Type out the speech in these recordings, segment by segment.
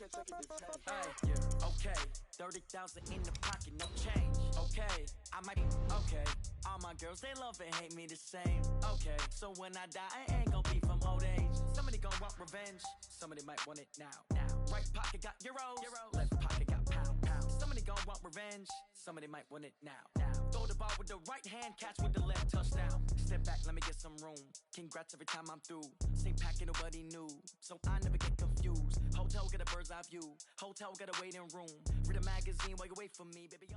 Okay, 30,000 in the pocket, no change. Okay, I might be okay. All my girls, they love and hate me the same. Okay, so when I die, I ain't gonna be from old age. Somebody gonna want revenge. Somebody might want it now. Right pocket got euros. Left pocket got pound. Somebody gonna want revenge. Somebody might want it now. Throw the ball with the right hand, catch with the left, touchdown. Step back, let me get some room. Congrats every time I'm through. Same packet, nobody knew, so I never get confused. Hotel got a bird's eye view. Hotel got a waiting room. Read a magazine while you wait for me, baby.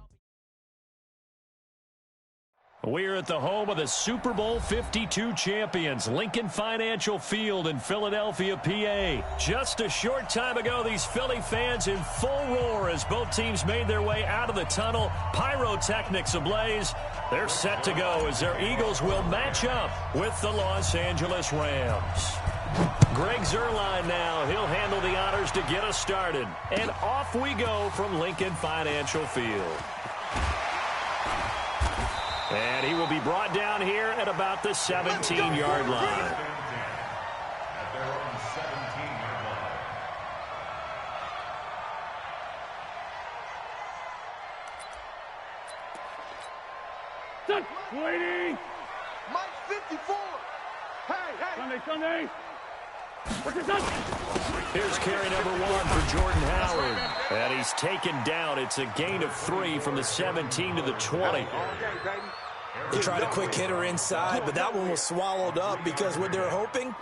We're at the home of the Super Bowl 52 champions, Lincoln Financial Field in Philadelphia, PA. Just a short time ago, these Philly fans in full roar as both teams made their way out of the tunnel. Pyrotechnics ablaze. They're set to go as their Eagles will match up with the Los Angeles Rams. Greg Zuerlein now. He'll handle the honors to get us started. And off we go from Lincoln Financial Field. And he will be brought down here at about the 17-yard line. At their own 17-yard line. Waiting. Mike 54. Hey. Sunday. What's it done? Here's carry number 1 for Jordan Howard. And he's taken down. It's a gain of 3 from the 17 to the 20. They tried a quick hitter inside, but that one was swallowed up because what they're hoping,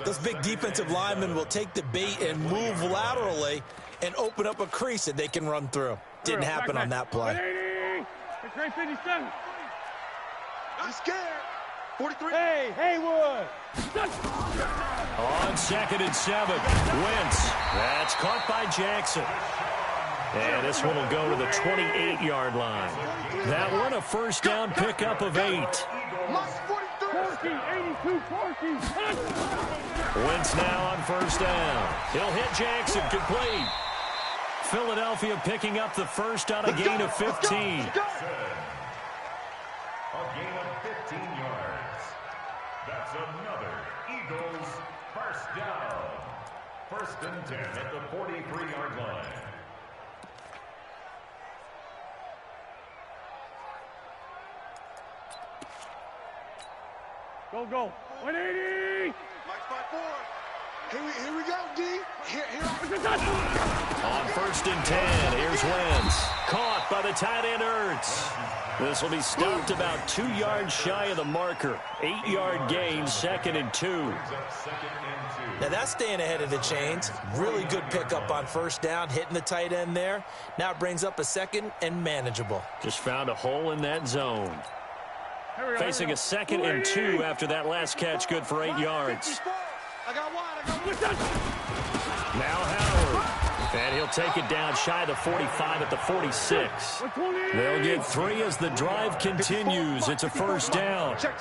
those big defensive linemen will take the bait and move laterally and open up a crease that they can run through. Didn't happen on that play. 57. I'm scared. 43. Hey, Haywood. On 2nd and 7, Wentz. That's caught by Jackson. And this one will go to the 28-yard line. That one a first down pickup of 8. Wentz now on first down. He'll hit Jackson, complete. Philadelphia picking up the first on a gain of 15. A gain of 15 yards. That's another Eagles first down. 1st and 10 at the 43-yard line. Go. 180. Mike 54. Here we go, D. On 1st and 10, here's Wentz. Caught by the tight end Ertz. This will be stopped about 2 yards shy of the marker. 8-yard gain, 2nd and 2. Now that's staying ahead of the chains. Really good pickup on first down, hitting the tight end there. Now it brings up a 2nd and manageable. Just found a hole in that zone. Facing a 2nd and 2 after that last catch, good for 8 yards. I got one. Now Howard. And he'll take it down shy of the 45 at the 46. They'll get 3 as the drive continues. It's a first down. On first,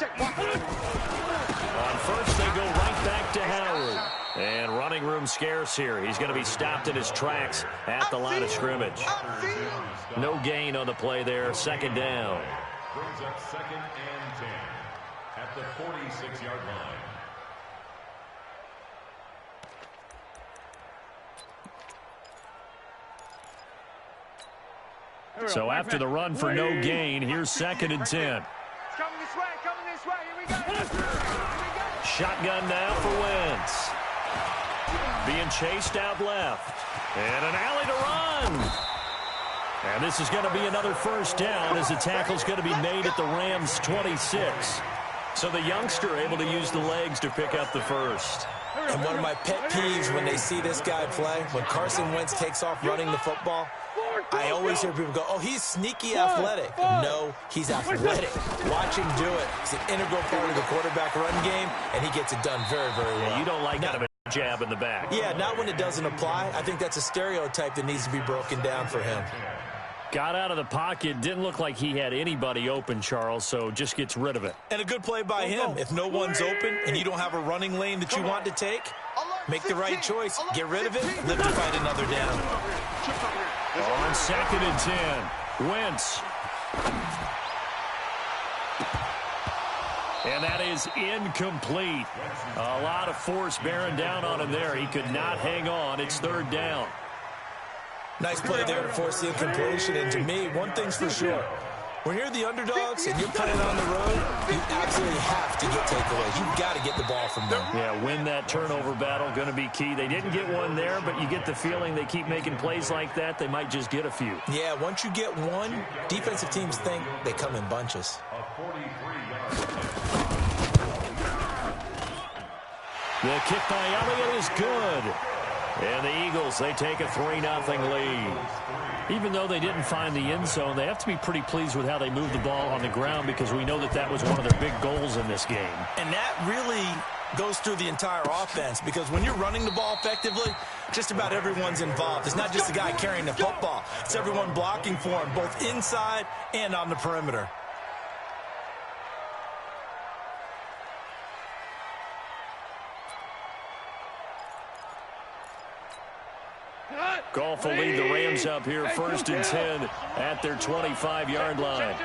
they go right back to Howard. And running room scarce here. He's going to be stopped in his tracks at the line of scrimmage. No gain on the play there. 2nd down. Brings up 2nd and 10 at the 46-yard line. So after the run for no gain, here's 2nd and 10. It's coming this way. Here we go. Shotgun now for Wentz. Being chased out left. And an alley to run. And this is going to be another first down as the tackle's going to be made at the Rams' 26. So the youngster able to use the legs to pick up the first. And one of my pet peeves when they see this guy play, when Carson Wentz takes off running the football, I always hear people go, oh, he's sneaky athletic. No, he's athletic. Watch him do it. It's an integral part of the quarterback run game, and he gets it done very, very well. Yeah, you don't like that of a jab in the back. Yeah, not when it doesn't apply. I think that's a stereotype that needs to be broken down for him. Got out of the pocket. Didn't look like he had anybody open, Charles, so just gets rid of it. And a good play by him. If no one's open and you don't have a running lane that you want to take, make the right choice. Get rid of it. Live to fight another down. On 2nd and 10, Wentz. And that is incomplete. A lot of force bearing down on him there. He could not hang on. It's 3rd down. Nice play there to force the incompletion. And to me, one thing's for sure. When you're the underdogs and you're playing on the road, you absolutely have to get takeaways. You've got to get the ball from them. Yeah, win that turnover battle, going to be key. They didn't get one there, but you get the feeling they keep making plays like that, they might just get a few. Yeah, once you get one, defensive teams think they come in bunches. The kick by Elliott is good. And the Eagles, they take a 3-0 lead. Even though they didn't find the end zone, they have to be pretty pleased with how they moved the ball on the ground because we know that that was one of their big goals in this game. And that really goes through the entire offense because when you're running the ball effectively, just about everyone's involved. It's not just the guy carrying the football. It's everyone blocking for him, both inside and on the perimeter. Goff will lead the Rams up here 1st and 10 at their 25-yard line.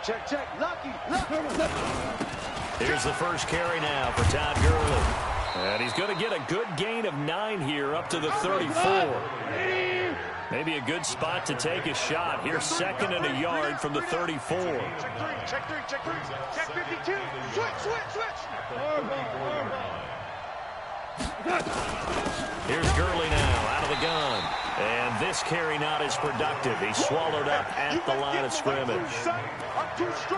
Check. Lucky. Here's the first carry now for Todd Gurley. And he's going to get a good gain of 9 here up to the 34. Maybe a good spot to take a shot. Here's 2nd and a yard from the 34. Check 52. Switch. Here's Gurley now out of the gun. And this carry not as productive. He's swallowed up at the line of scrimmage.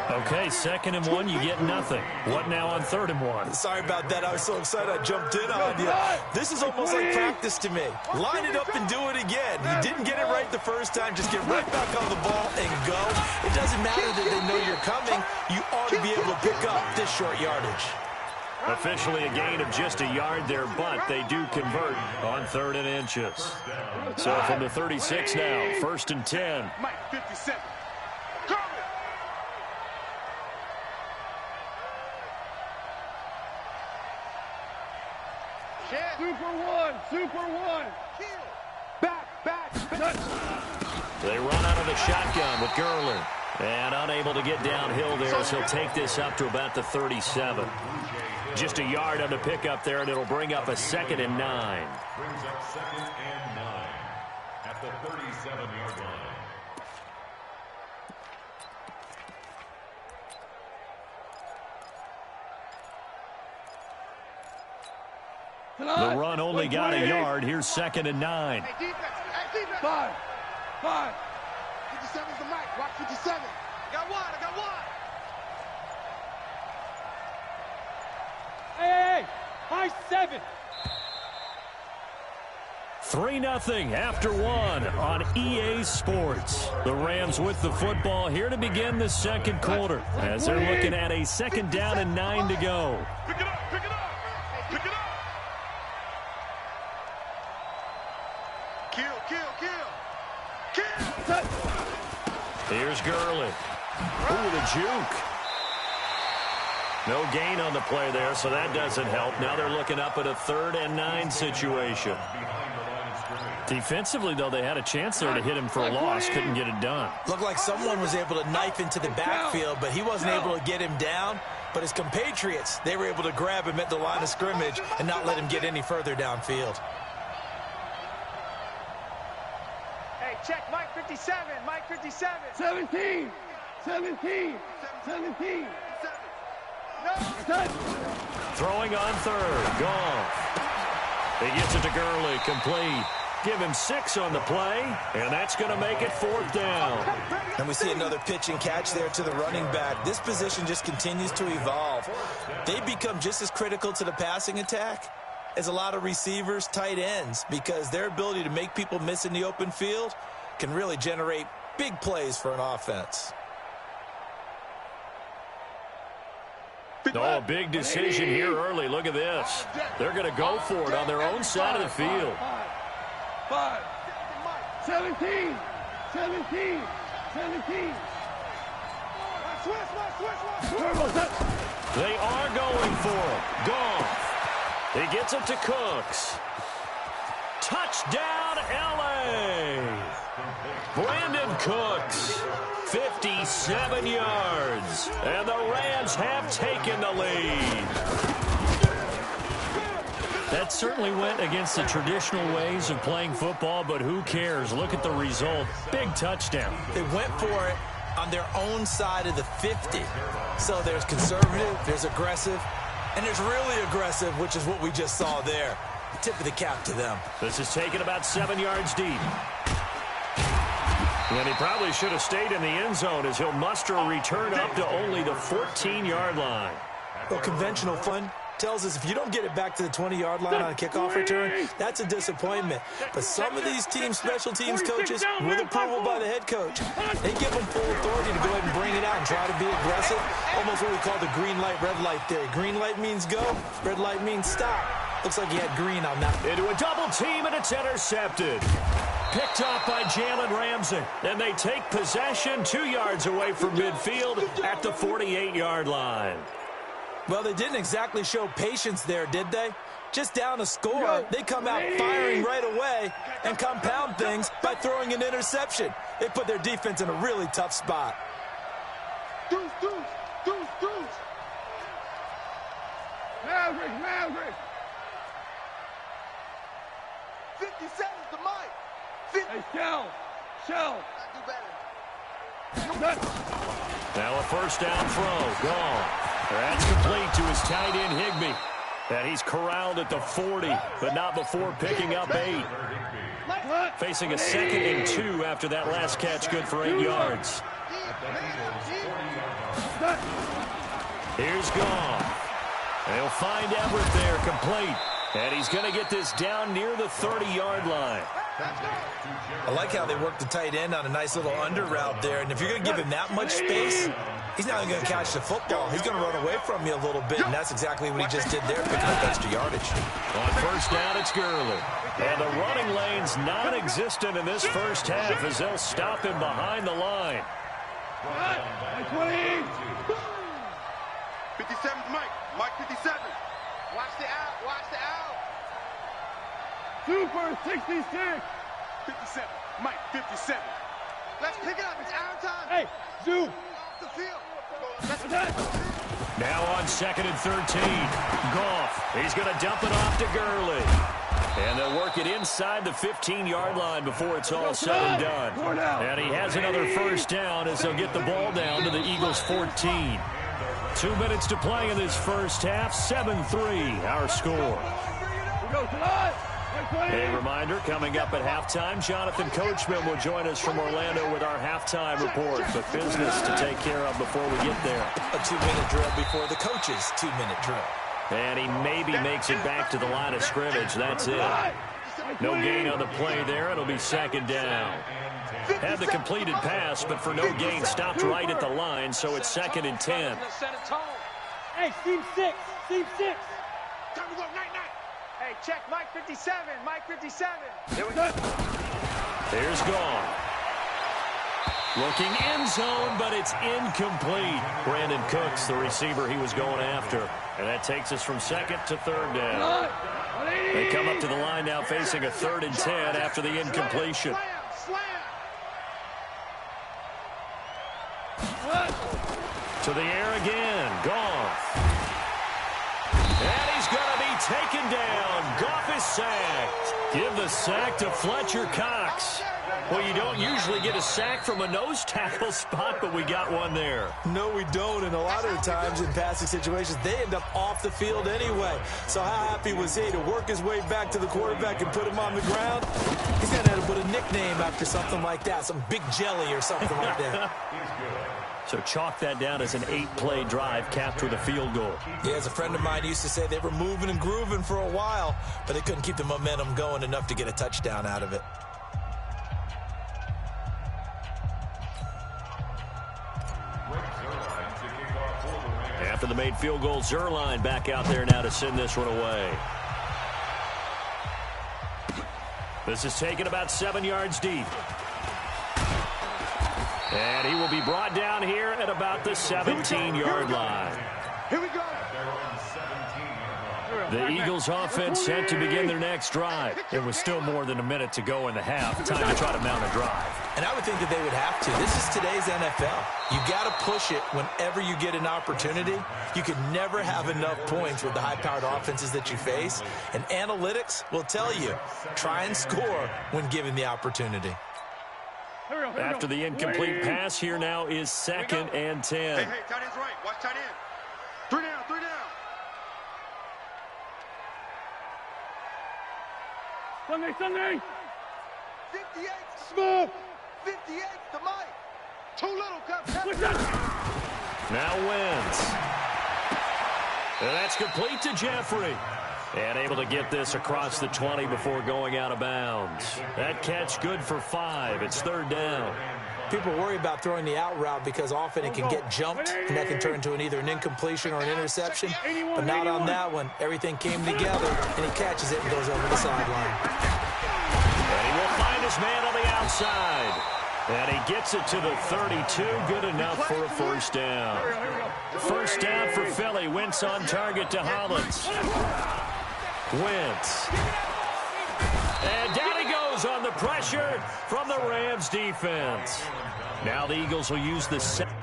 Okay, 2nd and 1, you get nothing. What now on 3rd and 1? Sorry about that. I was so excited I jumped in on you. This is almost like practice to me. Line it up and do it again. You didn't get it right the first time. Just get right back on the ball and go. It doesn't matter that they know you're coming. You ought to be able to pick up this short yardage. Officially a gain of just a yard there, but they do convert on 3rd and inches. So from the 36 now, 1st and 10. Mike 57. Super one. Back. They run out of the shotgun with Gurley. And unable to get downhill there as he'll take this up to about the 37. Just a yard on the pickup there, and it'll bring up a 2nd and 9. Brings up 2nd and 9 at the 37-yard line. The run only got a yard. Here's 2nd and 9. Hey, defense. Five. 57's the mic. Watch 57. I got one. Hey, high 7. 3-0 after 1 on EA Sports. The Rams with the football here to begin the 2nd quarter as they're looking at a 2nd down and 9 to go. Pick it up. Kill. Here's Gurley. Ooh, the juke. No gain on the play there, so that doesn't help. Now they're looking up at a 3rd and 9 situation. Defensively, though, they had a chance there to hit him for a loss. Couldn't get it done. Looked like someone was able to knife into the backfield, but he wasn't able to get him down. But his compatriots, they were able to grab him at the line of scrimmage and not let him get any further downfield. Hey, check Mike 57. 17. Throwing on 3rd. Goff. He gets it to Gurley. Complete. Give him 6 on the play, and that's going to make it 4th down. And we see another pitch and catch there to the running back. This position just continues to evolve. They become just as critical to the passing attack as a lot of receivers, tight ends, because their ability to make people miss in the open field can really generate big plays for an offense. Oh, a big decision here early. Look at this. They're going to go for it on their own side of the field. 17. They are going for it. Goff. He gets it to Cooks. Touchdown, L.A. Brandon Cooks, 57 yards. And the Rams have taken the lead. That certainly went against the traditional ways of playing football, but who cares? Look at the result. Big touchdown. They went for it on their own side of the 50. So there's conservative, there's aggressive, and there's really aggressive, which is what we just saw there. Tip of the cap to them. This is taken about 7 yards deep. And he probably should have stayed in the end zone as he'll muster a return up to only the 14-yard line. Well, conventional fun tells us if you don't get it back to the 20-yard line on a kickoff return, that's a disappointment. But some of these team special teams coaches, with approval by the head coach, they give them full authority to go ahead and bring it out and try to be aggressive. Almost what we call the green light, red light theory. Green light means go, red light means stop. Looks like he had green on that. Into a double team, and it's intercepted. Picked off by Jalen Ramsey. And they take possession 2 yards away from midfield at the 48-yard line. Well, they didn't exactly show patience there, did they? Just down a score, they come out firing right away and compound things by throwing an interception. They put their defense in a really tough spot. Deuce, deuce, deuce, deuce. Maverick. 57 to Mike. 50. Hey, Shell. Do better. Now a first down throw. Gone. That's complete to his tight end, Higbee. And he's corralled at the 40, but not before picking up 8. Facing a 2nd and 2 after that last catch, good for 8 yards. Here's Goff. They'll find Everett there, complete. And he's going to get this down near the 30-yard line. I like how they worked the tight end on a nice little under route there. And if you're going to give him that much space, he's not going to catch the football. He's going to run away from you a little bit, and that's exactly what he just did there, picking up extra yardage. On first down, it's Gurley. And the running lane's non-existent in this first half as they'll stop him behind the line. 57's Mike 57. Watch the out. Super 66. 57, Mike 57. Let's pick it up, it's our time. Hey, Zoo. Off the field. Now on 2nd and 13. Goff. He's going to dump it off to Gurley. And they'll work it inside the 15-yard line before it's all said and done. And he has another first down as they'll get the ball down to the Eagles' 14. 2 minutes to play in this first half. 7-3, our score. A reminder, coming up at halftime, Jonathan Coachman will join us from Orlando with our halftime report. But business to take care of before we get there. A 2-minute drill before the coach's 2-minute drill. And he maybe makes it back to the line of scrimmage. That's it. No gain on the play there. It'll be 2nd down. Had the completed pass, but for no gain, stopped right at the line, so it's 2nd and 10. Hey, Team 6. Time to go, night. Hey, check Mike 57. Mike 57. Here we go. There's Goff. Looking end zone, but it's incomplete. Brandon Cooks, the receiver he was going after. And that takes us from 2nd to 3rd down. They come up to the line now facing a 3rd and 10 after the incompletion. To the air again. Goff. And he's going to be taken down. Goff is sacked. Give the sack to Fletcher Cox. Well, you don't usually get a sack from a nose tackle spot, but we got one there. No, we don't. And a lot of the times in passing situations, they end up off the field anyway. So how happy was he to work his way back to the quarterback and put him on the ground? He's going to have to put a nickname after something like that, some Big Jelly or something like that. So chalk that down as an 8-play drive capped with a field goal. Yeah, as a friend of mine used to say, they were moving and grooving for a while, but they couldn't keep the momentum going enough to get a touchdown out of it. After the made field goal, Zerline back out there now to send this one away. This is taken about 7 yards deep. And he will be brought down here at about the 17-yard line. Here we go. The Eagles offense set to begin their next drive. It was still more than a minute to go in the half. Time to try to mount a drive. And I would think that they would have to. This is today's NFL. You got to push it whenever you get an opportunity. You can never have enough points with the high-powered offenses that you face. And analytics will tell you, try and score when given the opportunity. After the incomplete pass, here now is 2nd and 10. Hey, tight end's right. Watch tight end. 3 down, 3 down. Sunday. 58. Smooth. 58 to Mike. Too little, Cup. Now Wentz. And that's complete to Jeffrey. And able to get this across the 20 before going out of bounds. That catch good for 5. It's 3rd down. People worry about throwing the out route because often it can get jumped, and that can turn into either an incompletion or an interception. But not on that one. Everything came together, and he catches it and goes over the sideline. And he will find his man on the outside. And he gets it to the 32. Good enough for a 1st down. 1st down for Philly. Wentz on target to Hollins. Wentz. And down he goes on the pressure from the Rams defense. Now the Eagles will use the second.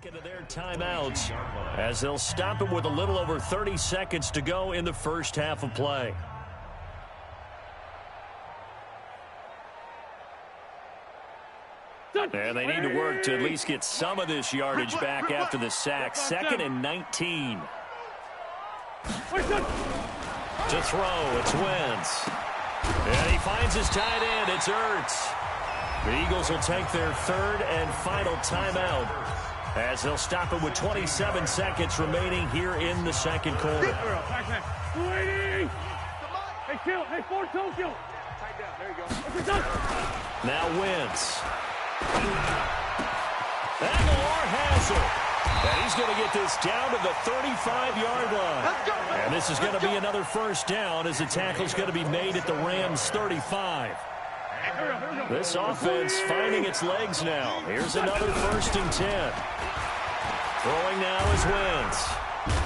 Into their timeouts as they'll stop it with a little over 30 seconds to go in the first half of play. And they need to work to at least get some of this yardage back after the sack. 2nd and 19. To throw, it's Wentz. And he finds his tight end, it's Ertz. The Eagles will take their 3rd and final timeout as they'll stop it with 27 seconds remaining here in the 2nd quarter. Hey, Ford Tokyo. Tight down. There you go. Now Wentz. And Moore has it. And he's going to get this down to the 35-yard line. And this is going to be another 1st down as the tackle's going to be made at the Rams' 35. This offense finding its legs now. Here's another 1st and 10. Throwing now is Wentz.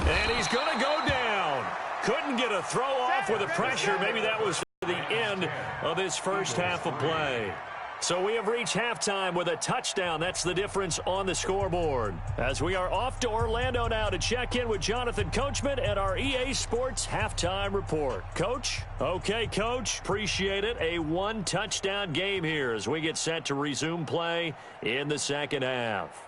And he's going to go down. Couldn't get a throw off with the pressure. Maybe that was the end of this first half of play. So we have reached halftime with a touchdown. That's the difference on the scoreboard. As we are off to Orlando now to check in with Jonathan Coachman and our EA Sports Halftime Report. Coach? Okay, Coach. Appreciate it. A 1-touchdown game here as we get set to resume play in the 2nd half.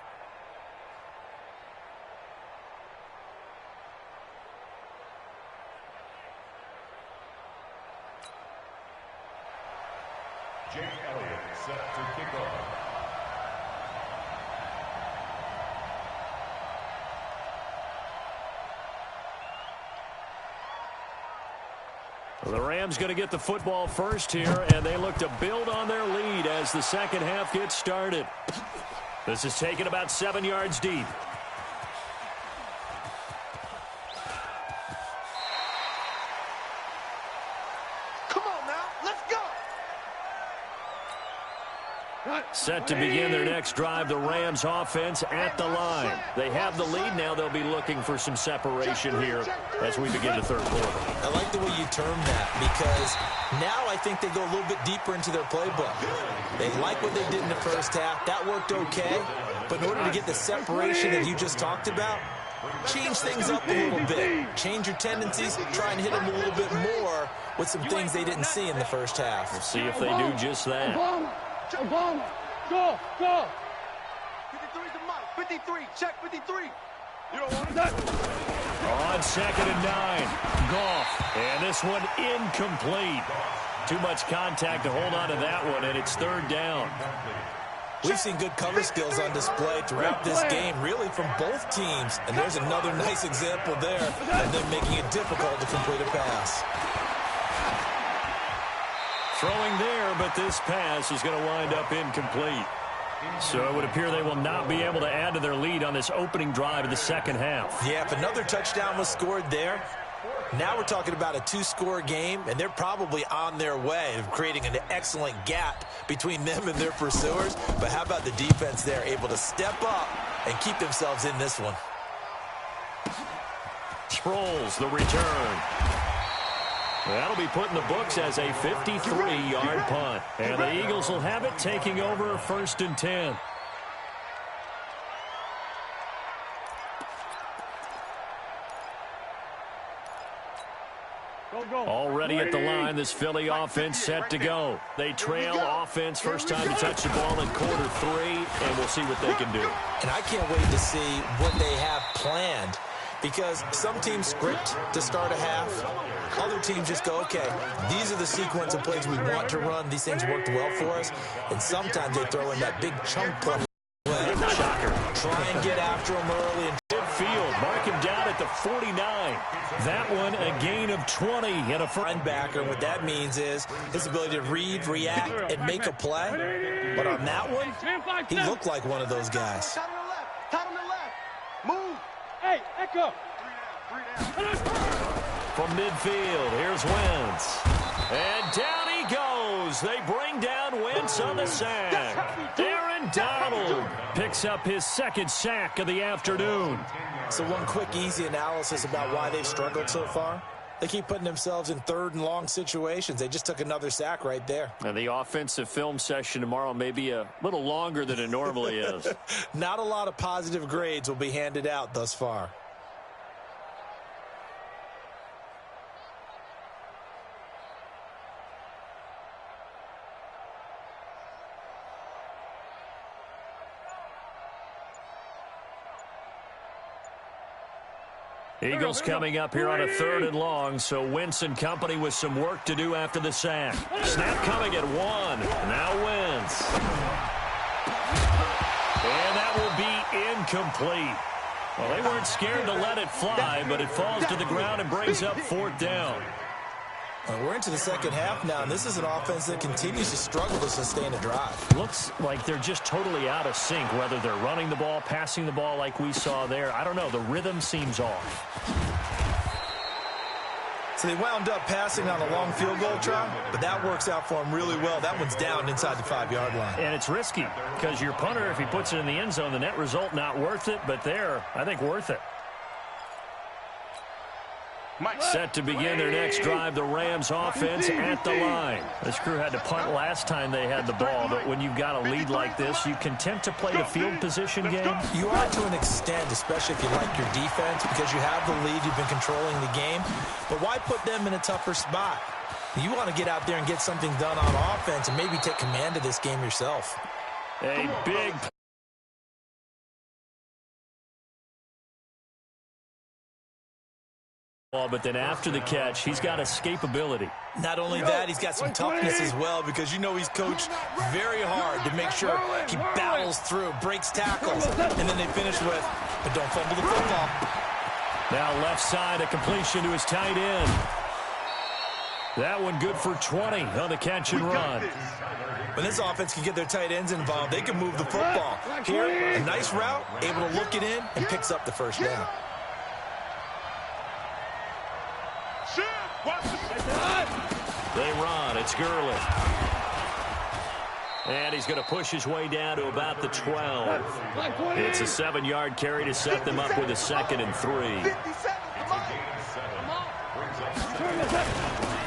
Set to kick off. The Rams going to get the football first here, and they look to build on their lead as the 2nd half gets started. This is taken about 7 yards deep. Set to begin their next drive, the Rams offense at the line. They have the lead. Now they'll be looking for some separation here as we begin the 3rd quarter. I like the way you termed that because now I think they go a little bit deeper into their playbook. They like what they did in the first half. That worked okay. But in order to get the separation that you just talked about, change things up a little bit. Change your tendencies. Try and hit them a little bit more with some things they didn't see in the first half. We'll see if they do just that. Obama. Go. 53 to Mike. 53. Check 53. You don't want that. On 2nd and 9. Goff. And this one incomplete. Too much contact to hold on to that one, and it's 3rd down. We've seen good cover skills on display throughout this game, really from both teams. And there's another nice example there of them making it difficult to complete a pass. Throwing there, but this pass is going to wind up incomplete. So it would appear they will not be able to add to their lead on this opening drive of the second half. Yeah, if another touchdown was scored there, now we're talking about a 2-score game, and they're probably on their way of creating an excellent gap between them and their pursuers. But how about the defense there, able to step up and keep themselves in this one? Sproles, the return. That'll be put in the books as a 53-yard punt. And the Eagles will have it, taking over 1st and 10. Already at the line, this Philly offense set to go. They trail offense, first time to touch the ball in quarter 3, and we'll see what they can do. And I can't wait to see what they have planned, because some teams script to start a half. Other teams just go, okay, these are the sequence of plays we want to run. These things worked well for us. And sometimes they throw in that big chunk play. Shocker. Try and get after them early. And midfield, mark him down at the 49. That one a gain of 20 and a linebacker. What that means is his ability to read, react, and make a play. But on that one, he looked like one of those guys. Top on the left. Top on the left. Move. Hey, Echo. From midfield, here's Wentz. And down he goes. They bring down Wentz on the sack. Aaron Donald picks up his 2nd sack of the afternoon. So one quick, easy analysis about why they've struggled so far. They keep putting themselves in 3rd and long situations. They just took another sack right there. And the offensive film session tomorrow may be a little longer than it normally is. Not a lot of positive grades will be handed out thus far. Eagles coming up here on a 3rd and long, so Wentz and company with some work to do after the sack. Snap coming at 1. Now Wentz. And that will be incomplete. Well, they weren't scared to let it fly, but it falls to the ground and brings up 4th down. We're into the second half now, and this is an offense that continues to struggle to sustain a drive. Looks like they're just totally out of sync, whether they're running the ball, passing the ball like we saw there. I don't know. The rhythm seems off. So they wound up passing on a long field goal try, but that works out for them really well. That one's down inside the 5-yard line. And it's risky because your punter, if he puts it in the end zone, the net result not worth it, but there, I think worth it. Set to begin their next drive, the Rams offense at the line. This crew had to punt last time they had the ball, but when you've got a lead like this, you content to play the field position game? You are to an extent, especially if you like your defense, because you have the lead, you've been controlling the game. But why put them in a tougher spot? You want to get out there and get something done on offense and maybe take command of this game yourself. A big but then after the catch, he's got escapability. Not only that, he's got some toughness as well, because you know he's coached very hard to make sure he battles through, breaks tackles, and then they finish with, but don't fumble the football. Now left side, a completion to his tight end. That one good for 20 on the catch and run. When this offense can get their tight ends involved, they can move the football. Here, a nice route, able to look it in, and picks up the 1st down. They run. It's Gurley. And he's going to push his way down to about the 12. It's a 7-yard carry to set them up with a 2nd and 3.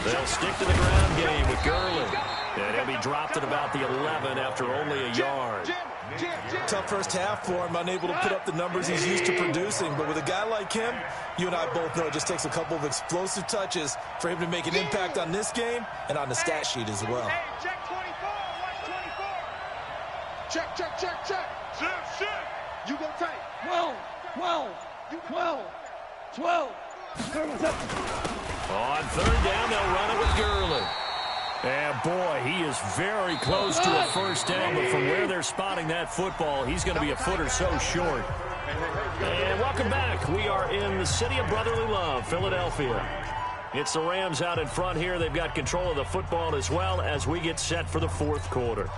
They'll stick to the ground game with Gurley. And he'll be dropped at about the 11 after only a yard. Tough first half for him, unable to put up the numbers he's used to producing. But with a guy like him, you and I both know it just takes a couple of explosive touches for him to make an impact on this game and on the stat sheet as well. Hey, check 24. Watch 24. Check, check, check, check. Check. You go tight. 12, 12, 12, 12. On 3rd down, they'll run it with Gurley. And boy, he is very close to a first down, but from where they're spotting that football, he's going to be a foot or so short. And welcome back. We are in the city of brotherly love, Philadelphia. It's the Rams out in front here. They've got control of the football as well as we get set for the fourth quarter.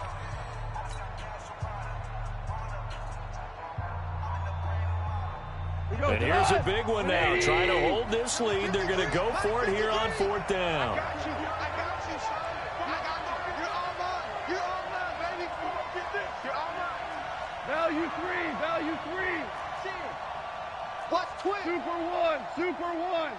And here's a big one now. Trying to hold this lead. They're going to go for it here on fourth down. Value three. Watch twin. Super one.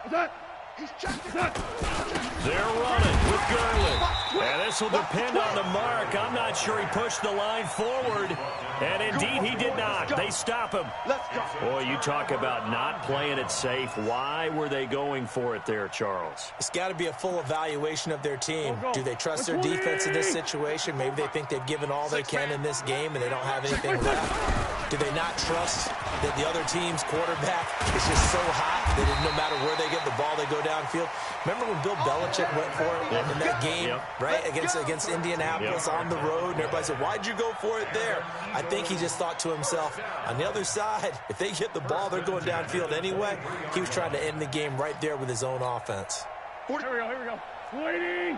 What's that? He's checking. They're running with Gurley. And this will depend on the mark. I'm not sure he pushed the line forward. And indeed, he did not. They stop him. Let's go. Boy, you talk about not playing it safe. Why were they going for it there, Charles? It's got to be a full evaluation of their team. Do they trust their defense in this situation? Maybe they think they've given all they can in this game and they don't have anything left. Do they not trust that the other team's quarterback is just so hot that no matter where they get the ball, they go downfield? Remember when Bill Belichick went for it in that game, right, against Indianapolis on the road, and everybody said, why'd you go for it there? I think he just thought to himself, on the other side, if they get the ball, they're going downfield anyway. He was trying to end the game right there with his own offense. Here we go. Waiting.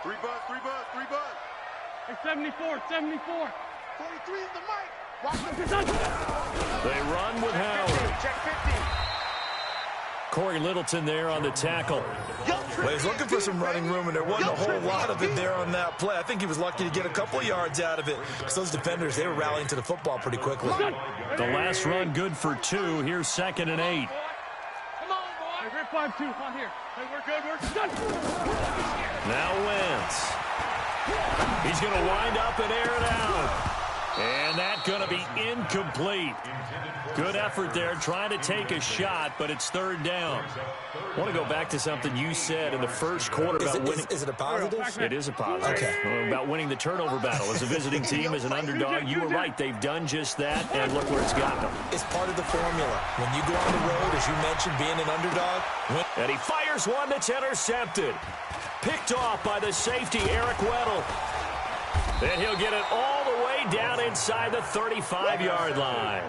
Three buzz. Hey, 74. 43 is the mic. They run with Howard. Check 50. Corey Littleton there on the tackle. Well, he was looking for some running room, and there wasn't a whole lot of it there on that play. I think he was lucky to get a couple of yards out of it because those defenders, they were rallying to the football pretty quickly. The last run good for 2. Here's 2nd and 8. Come on, boy. Hey, we're 5-2. Come on here. Hey, we're good. We're done. Now Wentz. He's going to wind up and air it out. And that's going to be incomplete. Good effort there, trying to take a shot, but it's 3rd down. I want to go back to something you said in the first quarter about winning. Is it a positive? It is a positive. Okay. About winning the turnover battle. As a visiting team, as an underdog, you were right. They've done just that, and look where it's gotten them. It's part of the formula. When you go on the road, as you mentioned, being an underdog. And he fires one that's intercepted. Picked off by the safety, Eric Weddle. And he'll get it all the way down inside the 35-yard line.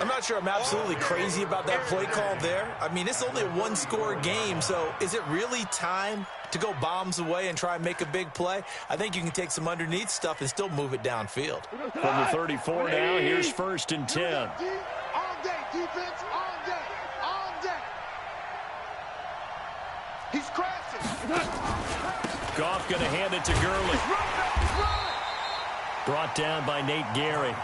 I'm not sure I'm absolutely crazy about that play call there. I mean, it's only a one-score game, so is it really time to go bombs away and try and make a big play? I think you can take some underneath stuff and still move it downfield. From the 34 now, here's 1st and 10. All day, defense, all day. He's crashing. Goff going to hand it to Gurley. Brought down by Nate Gary.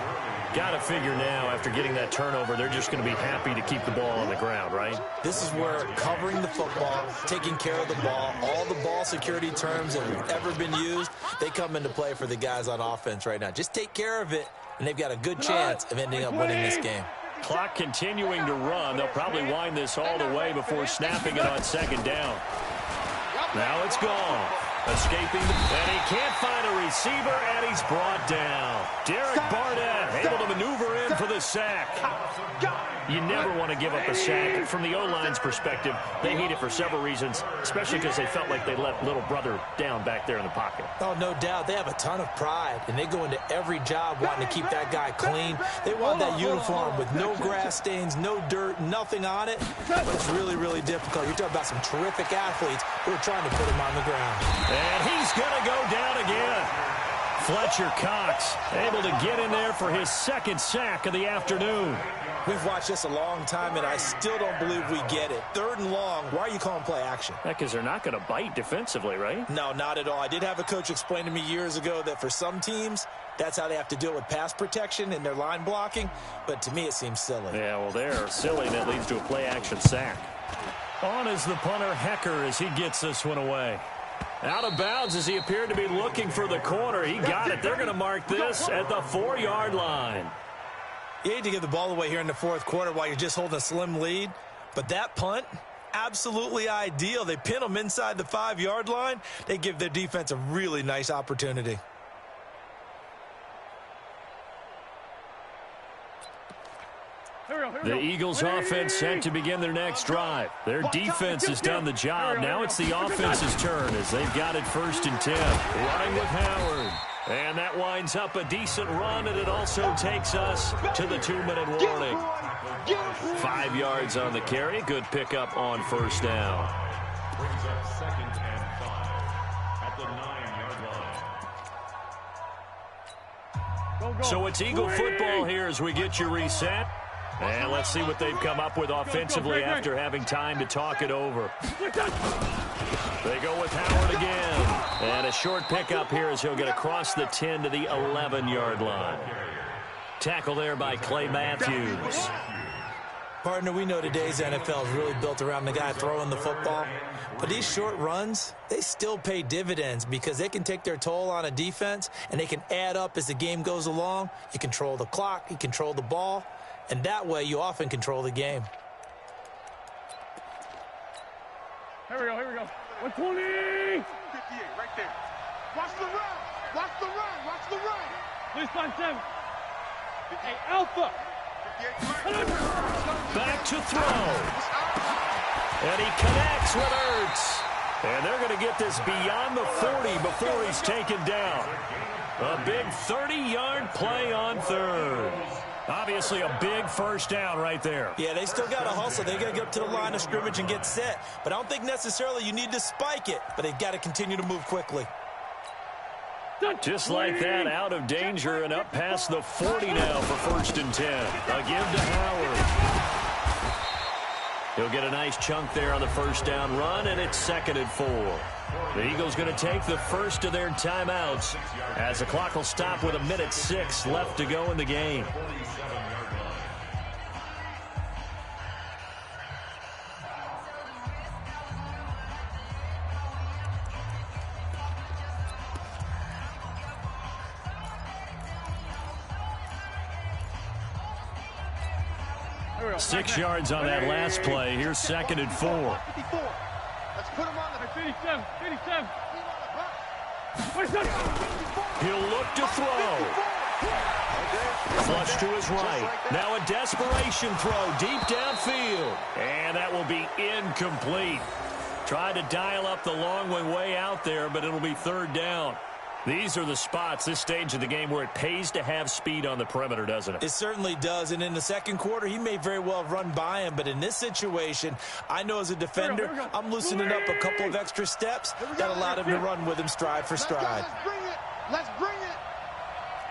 Got to figure now, after getting that turnover, they're just going to be happy to keep the ball on the ground, right? This is where covering the football, taking care of the ball, all the ball security terms that have ever been used, they come into play for the guys on offense right now. Just take care of it, and they've got a good chance of ending up winning this game. Clock continuing to run. They'll probably wind this all the way before snapping it on 2nd down. Now it's gone. Escaping, and he can't find a receiver, and he's brought down. Derek Barnett able to maneuver in for the sack. You never want to give up a sack. From the O-line's perspective, they hate it for several reasons, especially because they felt like they let little brother down back there in the pocket. Oh, no doubt. They have a ton of pride, and they go into every job wanting to keep that guy clean. They want that uniform with no grass stains, no dirt, nothing on it. But it's really, really difficult. You're talking about some terrific athletes who are trying to put him on the ground. And he's going to go down again. Fletcher Cox able to get in there for his 2nd sack of the afternoon. We've watched this a long time, and I still don't believe we get it. 3rd and long, why are you calling play action? Because they're not going to bite defensively, right? No, not at all. I did have a coach explain to me years ago that for some teams, that's how they have to deal with pass protection and their line blocking. But to me, it seems silly. Yeah, well, they're silly, and that leads to a play action sack. On is the punter, Hecker, as he gets this one away. Out of bounds as he appeared to be looking for the corner. He got it. They're going to mark this at the 4-yard line. You hate to give the ball away here in the 4th quarter while you're just holding a slim lead. But that punt, absolutely ideal. They pin them inside the 5-yard line. They give their defense a really nice opportunity. The Eagles offense set to begin their next drive. Their defense has done the job. Now it's the offense's turn as they've got it 1st and 10. Running with Howard. And that winds up a decent run, and it also takes us to the 2-minute warning. 5 yards on the carry. Good pickup on 1st down. Brings up 2nd and 5 at the 9-yard line. So it's Eagle football here as we get you reset. And let's see what they've come up with offensively after having time to talk it over. They go with Howard again. And a short pickup here as he'll get across the 10 to the 11-yard line. Tackle there by Clay Matthews. Partner, we know today's NFL is really built around the guy throwing the football. But these short runs, they still pay dividends because they can take their toll on a defense, and they can add up as the game goes along. You control the clock, you control the ball, and that way you often control the game. Here we go. 120! 58, right there. Watch the run! Watch the run! Watch the run! Please find 7. Hey, Alpha! 58, Back to throw. And he connects with Ertz. And they're going to get this beyond the 40 before he's taken down. A big 30-yard play on 3rd. Obviously a big 1st down right there. Yeah, they still got to hustle. They got to get up to the line of scrimmage and get set. But I don't think necessarily you need to spike it. But they've got to continue to move quickly. Just like that, out of danger and up past the 40 now for 1st and 10. A give to Howard. He'll get a nice chunk there on the 1st down run, and it's 2nd and 4. The Eagles going to take the first of their timeouts as the clock will stop with 1:06 left to go in the game. Six yards on that last play. Here's 2nd and 4. 54. Let's put him on the 57. He'll look to throw. Flush to his right. Now a desperation throw deep downfield. And that will be incomplete. Tried to dial up the long way out there, but it'll be 3rd down. These are the spots, this stage of the game, where it pays to have speed on the perimeter, doesn't it? It certainly does, and in the 2nd quarter, he may very well have run by him, but in this situation, I know as a defender, I'm loosening up a couple of extra steps that allowed him to run with him stride for stride. Let's bring it.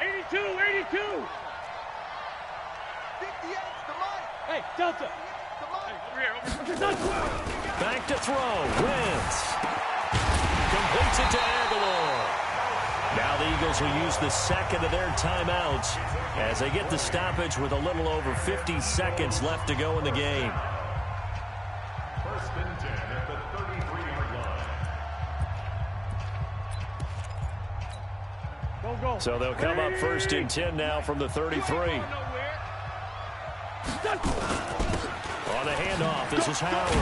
82. 58, Hey, Delta. Back to throw. Wentz. Completes it to Aguilar. Now the Eagles will use the 2nd of their timeouts as they get the stoppage with a little over 50 seconds left to go in the game. 1st and 10 at the 33-yard line. Go. So they'll come up 1st and 10 now from the 33. On the handoff, this is Howard.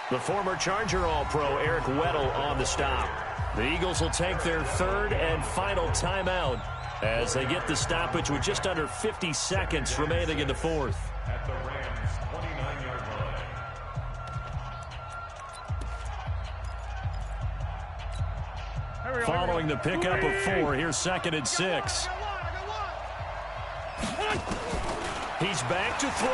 The former Charger All-Pro Eric Weddle on the stop. The Eagles will take their 3rd and final timeout as they get the stoppage with just under 50 seconds remaining in the 4th. At the Rams' 29-yard line. Following the pickup of 4, here's 2nd and 6. He's back to throw.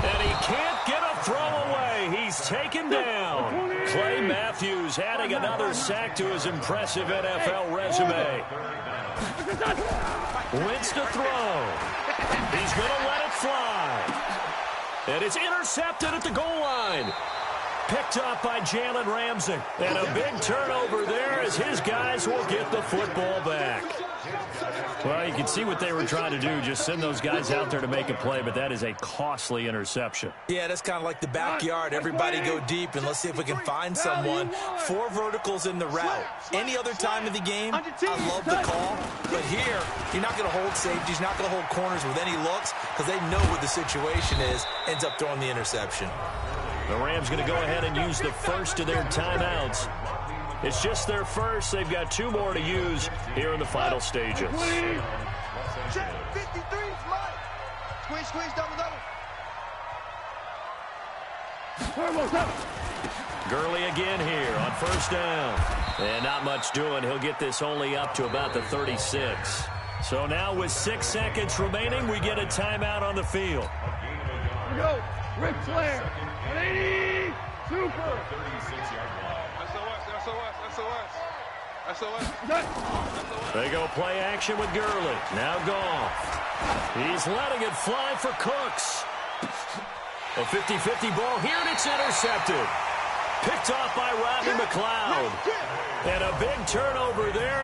And he can't get a throw away. He's taken down. Clay Matthews adding another sack to his impressive NFL resume. Wentz to throw. He's going to let it fly. And it's intercepted at the goal line. Picked up by Jalen Ramsey. And a big turnover there as his guys will get the football back. Well, you can see what they were trying to do, just send those guys out there to make a play, but that is a costly interception. Yeah, that's kind of like the backyard. Everybody go deep, and let's see if we can find someone. 4 verticals in the route. Any other time of the game, I love the call. But here, you're not going to hold safeties, not going to hold corners with any looks because they know what the situation is, ends up throwing the interception. The Rams going to go ahead and use the first of their timeouts It's just their first. They've got 2 more to use here in the final stages. Check, 53, smart. Squeeze, double. Gurley again here on first down. And not much doing. He'll get this only up to about the 36. So now with 6 seconds remaining, we get a timeout on the field. Here we go. Ric Flair. 180. Super. SOS. They go play action with Gurley. Now Goff. He's letting it fly for Cooks. A 50-50 ball here, and it's intercepted. Picked off by Rodney McLeod. And a big turnover there